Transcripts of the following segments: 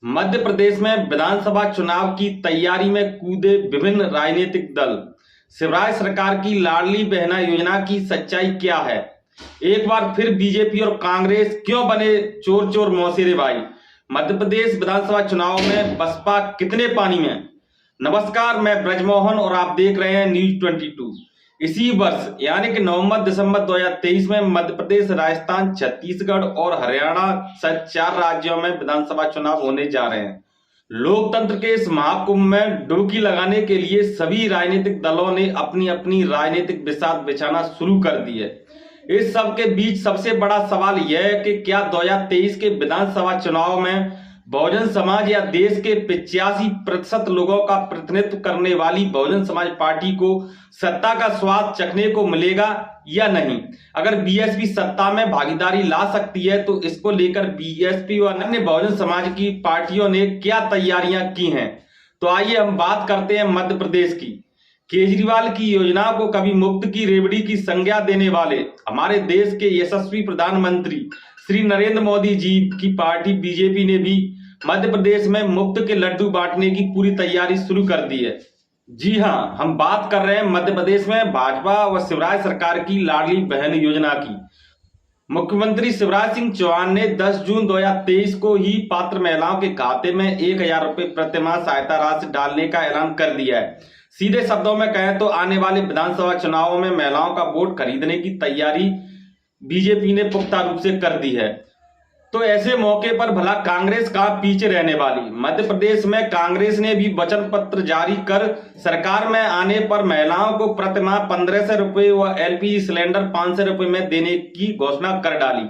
मध्य प्रदेश में विधानसभा चुनाव की तैयारी में कूदे विभिन्न राजनीतिक दल। शिवराज सरकार की लाडली बहना योजना की सच्चाई क्या है? एक बार फिर बीजेपी और कांग्रेस क्यों बने चोर चोर मौसेरे भाई? मध्य प्रदेश विधानसभा चुनाव में बसपा कितने पानी में? नमस्कार, मैं ब्रजमोहन और आप देख रहे हैं न्यूज 22। इसी वर्ष यानी कि नवंबर दिसंबर 2023 में मध्य प्रदेश, राजस्थान, छत्तीसगढ़ और हरियाणा सहित 4 राज्यों में विधानसभा चुनाव होने जा रहे हैं। लोकतंत्र के इस महाकुंभ में डुबकी लगाने के लिए सभी राजनीतिक दलों ने अपनी अपनी राजनीतिक बिसात बिछाना शुरू कर दी है। इस सब के बीच सबसे बड़ा सवाल यह है कि क्या 2023 के विधानसभा चुनाव में बहुजन समाज या देश के 85% लोगों का प्रतिनिधित्व करने वाली बहुजन समाज पार्टी को सत्ता का स्वाद चखने को मिलेगा या नहीं? अगर बीएसपी सत्ता में भागीदारी ला सकती है तो इसको लेकर बीएसपी और अन्य बहुजन समाज की पार्टियों ने क्या तैयारियां की हैं? तो आइए हम बात करते हैं मध्य प्रदेश की। केजरीवाल की योजना को कभी मुफ्त की रेवड़ी की संज्ञा देने वाले हमारे देश के यशस्वी प्रधानमंत्री श्री नरेंद्र मोदी जी की पार्टी बीजेपी ने भी मध्य प्रदेश में मुफ्त के लड्डू बांटने की पूरी तैयारी शुरू कर दी है। जी हां, हम बात कर रहे हैं मध्य प्रदेश में भाजपा व शिवराज सरकार की लाडली बहन योजना की। मुख्यमंत्री शिवराज सिंह चौहान ने 10 जून 2023 को ही पात्र महिलाओं के खाते में 1000 रुपए प्रतिमाह सहायता राशि डालने का ऐलान कर दिया है। सीधे शब्दों में कहें तो आने वाले विधानसभा चुनावों में महिलाओं का वोट खरीदने की तैयारी बीजेपी ने पुख्ता रूप से कर दी है। तो ऐसे मौके पर भला कांग्रेस का पीछे रहने वाली? मध्य प्रदेश में कांग्रेस ने भी वचन पत्र जारी कर सरकार में आने पर महिलाओं को प्रतिमाह 1500 रुपए व एलपीजी सिलेंडर 500 रुपए में देने की घोषणा कर डाली।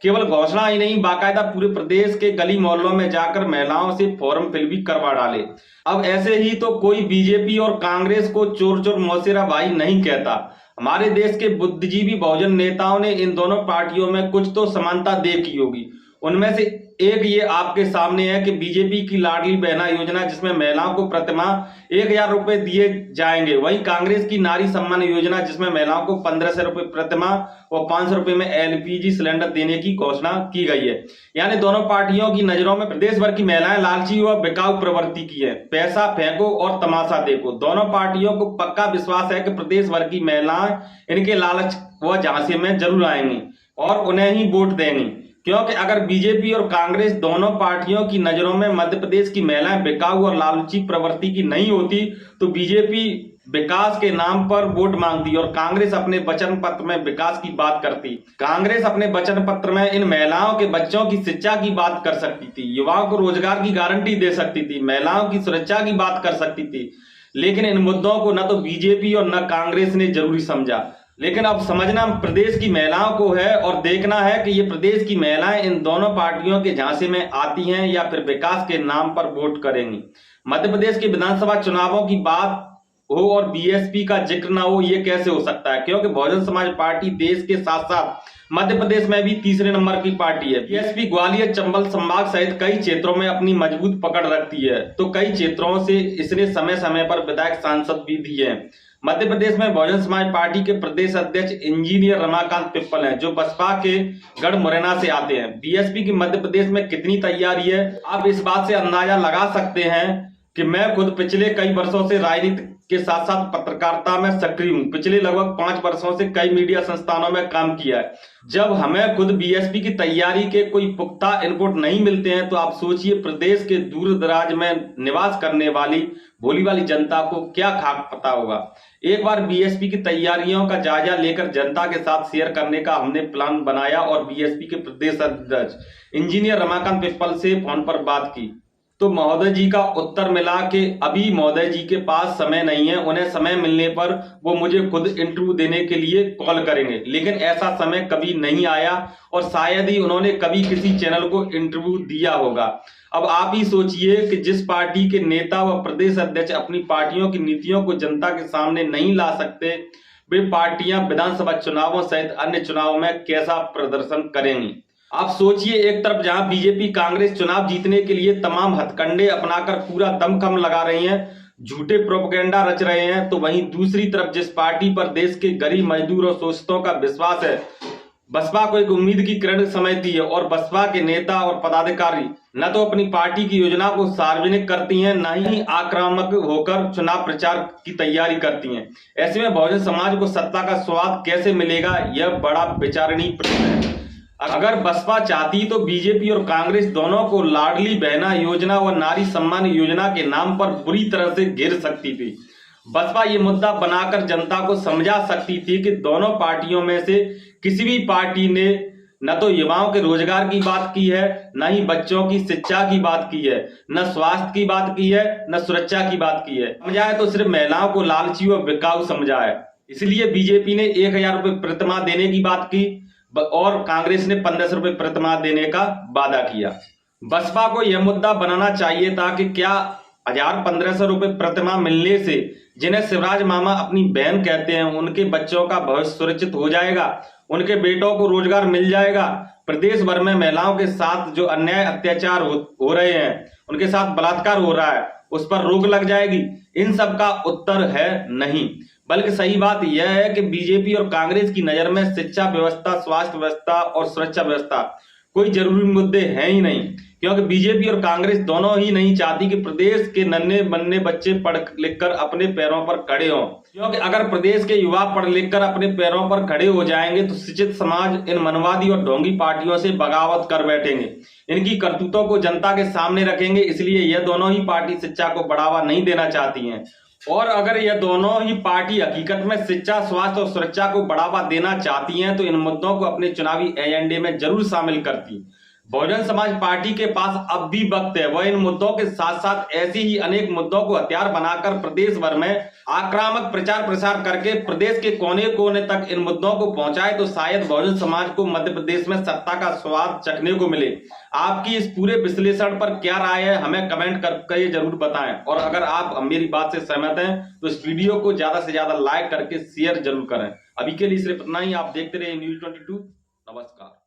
केवल घोषणा ही नहीं, बाकायदा पूरे प्रदेश के गली मोहल्लों में जाकर महिलाओं से फॉर्म फिल भी करवा डाले। अब ऐसे ही तो कोई बीजेपी और कांग्रेस को चोर चोर मौसेरा भाई नहीं कहता। हमारे देश के बुद्धिजीवी बहुजन नेताओं ने इन दोनों पार्टियों में कुछ तो समानता देखी होगी। उनमें से एक ये आपके सामने है कि बीजेपी की लाडली बहना योजना, जिसमें महिलाओं को प्रतिमाह 1000 रुपए दिए जाएंगे, वहीं कांग्रेस की नारी सम्मान योजना, जिसमें महिलाओं को 1500 रुपए प्रतिमाह और 500 रुपए में एलपीजी सिलेंडर देने की घोषणा की गई है। यानी दोनों पार्टियों की नजरों में प्रदेश भर की महिलाएं लालची व बिकाऊ प्रवृत्ति की है। पैसा फेंको और तमाशा देखो। दोनों पार्टियों को पक्का विश्वास है कि प्रदेश भर की महिलाएं इनके लालच व झांसे में जरूर आएंगी और उन्हें ही वोट देंगी, क्योंकि अगर बीजेपी और कांग्रेस दोनों पार्टियों की नजरों में मध्य प्रदेश की महिलाएं बिकाऊ और लालची प्रवृत्ति की नहीं होती तो बीजेपी विकास के नाम पर वोट मांगती और कांग्रेस अपने वचन पत्र में विकास की बात करती। कांग्रेस अपने वचन पत्र में इन महिलाओं के बच्चों की शिक्षा की बात कर सकती थी, युवाओं को रोजगार की गारंटी दे सकती थी, महिलाओं की सुरक्षा की बात कर सकती थी, लेकिन इन मुद्दों को न तो बीजेपी और न कांग्रेस ने जरूरी समझा। लेकिन अब समझना प्रदेश की महिलाओं को है और देखना है कि ये प्रदेश की महिलाएं इन दोनों पार्टियों के झांसे में आती हैं या फिर विकास के नाम पर वोट करेंगी। मध्य प्रदेश के विधानसभा चुनावों की बात हो और बीएसपी का जिक्र ना हो, ये कैसे हो सकता है? क्योंकि बहुजन समाज पार्टी देश के साथ साथ मध्य प्रदेश में भी तीसरे नंबर की पार्टी है। बीएसपी ग्वालियर, चंबल संभाग सहित कई क्षेत्रों में अपनी मजबूत पकड़ रखती है, तो कई क्षेत्रों से इसने समय समय पर विधायक सांसद भी दिए हैं। मध्य प्रदेश में बहुजन समाज पार्टी के प्रदेश अध्यक्ष इंजीनियर रमाकांत पिप्पल हैं, जो बसपा के गढ़ मुरैना से आते हैं। बीएसपी की मध्य प्रदेश में कितनी तैयारी है, आप इस बात से अंदाजा लगा सकते हैं कि मैं खुद पिछले कई वर्षों से राजनीति के साथ साथ पत्रकारिता में सक्रिय हूं। पिछले लगभग 5 वर्षों से कई मीडिया संस्थानों में काम किया है। जब हमें खुद बीएसपी की तैयारी के कोई पुख्ता इनपुट नहीं मिलते हैं तो आप सोचिए प्रदेश के दूर दराज में निवास करने वाली भोली वाली जनता को क्या खाक पता होगा। एक बार बीएसपी की तैयारियों का जायजा लेकर जनता के साथ शेयर करने का हमने प्लान बनाया और बीएसपी के प्रदेश अध्यक्ष इंजीनियर रमाकांत पिप्पल से फोन पर बात की तो महोदय जी का उत्तर मिला कि अभी महोदय जी के पास समय नहीं है, उन्हें समय मिलने पर वो मुझे खुद इंटरव्यू देने के लिए कॉल करेंगे। लेकिन ऐसा समय कभी नहीं आया और शायद ही उन्होंने कभी किसी चैनल को इंटरव्यू दिया होगा। अब आप ही सोचिए कि जिस पार्टी के नेता व प्रदेश अध्यक्ष अपनी पार्टियों की नीतियों को जनता के सामने नहीं ला सकते, वे पार्टियां विधानसभा चुनावों सहित अन्य चुनावों में कैसा प्रदर्शन करेंगी। आप सोचिए, एक तरफ जहां बीजेपी कांग्रेस चुनाव जीतने के लिए तमाम हथकंडे अपनाकर पूरा दमखम लगा रही हैं, झूठे प्रोपेगेंडा रच रहे हैं, तो वहीं दूसरी तरफ जिस पार्टी पर देश के गरीब मजदूर और शोषितों का विश्वास है, बसपा को एक उम्मीद की किरण समझती है और बसपा के नेता और पदाधिकारी न तो अपनी पार्टी की योजना को सार्वजनिक करती हैं, न ही आक्रामक होकर चुनाव प्रचार की तैयारी करती हैं। ऐसे में बहुजन समाज को सत्ता का स्वाद कैसे मिलेगा, यह बड़ा विचारणीय प्रश्न है। अगर बसपा चाहती तो बीजेपी और कांग्रेस दोनों को लाडली बहना योजना व नारी सम्मान योजना के नाम पर बुरी तरह से घेर सकती थी। बसपा ये मुद्दा बनाकर जनता को समझा सकती थी कि दोनों पार्टियों में से किसी भी पार्टी ने न तो युवाओं के रोजगार की बात की है, न ही बच्चों की शिक्षा की बात की है, न स्वास्थ्य की बात की है, न सुरक्षा की बात की है। समझा है तो सिर्फ महिलाओं को लालची व बिकाऊ समझा है। इसलिए बीजेपी ने 1000 रुपये प्रतिमाह देने की बात की और कांग्रेस ने 1500 रुपये प्रतिमाह देने का वादा किया। बसपा को यह मुद्दा बनाना चाहिए था कि क्या 1500 रुपये प्रतिमाह मिलने से जिन्हें शिवराज मामा अपनी बहन कहते हैं, उनके बच्चों का भविष्य सुरक्षित हो जाएगा, उनके बेटों को रोजगार मिल जाएगा, प्रदेश भर में महिलाओं के साथ जो अन्याय अत्याचार हो रहे हैं, उनके साथ बलात्कार हो रहा है, उस पर रोक लग जाएगी। इन सब का उत्तर है नहीं। बल्कि सही बात यह है कि बीजेपी और कांग्रेस की नजर में शिक्षा व्यवस्था, स्वास्थ्य व्यवस्था और सुरक्षा व्यवस्था कोई जरूरी मुद्दे हैं ही नहीं, क्योंकि बीजेपी और कांग्रेस दोनों ही नहीं चाहती कि प्रदेश के नन्हे बन्ने बच्चे पढ़ लिख कर अपने पैरों पर खड़े हों। क्योंकि अगर प्रदेश के युवा पढ़ लिख कर अपने पैरों पर खड़े हो जाएंगे तो शिक्षित समाज इन मनवादी और ढोंगी पार्टियों से बगावत कर बैठेंगे, इनकी करतूतों को जनता के सामने रखेंगे। इसलिए यह दोनों ही पार्टी शिक्षा को बढ़ावा नहीं देना चाहती हैं। और अगर यह दोनों ही पार्टी हकीकत में शिक्षा, स्वास्थ्य और सुरक्षा को बढ़ावा देना चाहती हैं तो इन मुद्दों को अपने चुनावी एजेंडे में जरूर शामिल करती। बहुजन समाज पार्टी के पास अब भी वक्त है, वह इन मुद्दों के साथ साथ ऐसे ही अनेक मुद्दों को हथियार बनाकर प्रदेश भर में आक्रामक प्रचार प्रसार करके प्रदेश के कोने कोने तक इन मुद्दों को पहुंचाए तो शायद बहुजन समाज को मध्य प्रदेश में सत्ता का स्वाद चखने को मिले। आपकी इस पूरे विश्लेषण पर क्या राय है, हमें कमेंट करके जरूर बताएं। और अगर आप मेरी बात से सहमत हैं तो इस वीडियो को ज्यादा से ज्यादा लाइक करके शेयर जरूर करें। अभी के लिए सिर्फ इतना ही। आप देखते रहिए न्यूज़ 22। नमस्कार।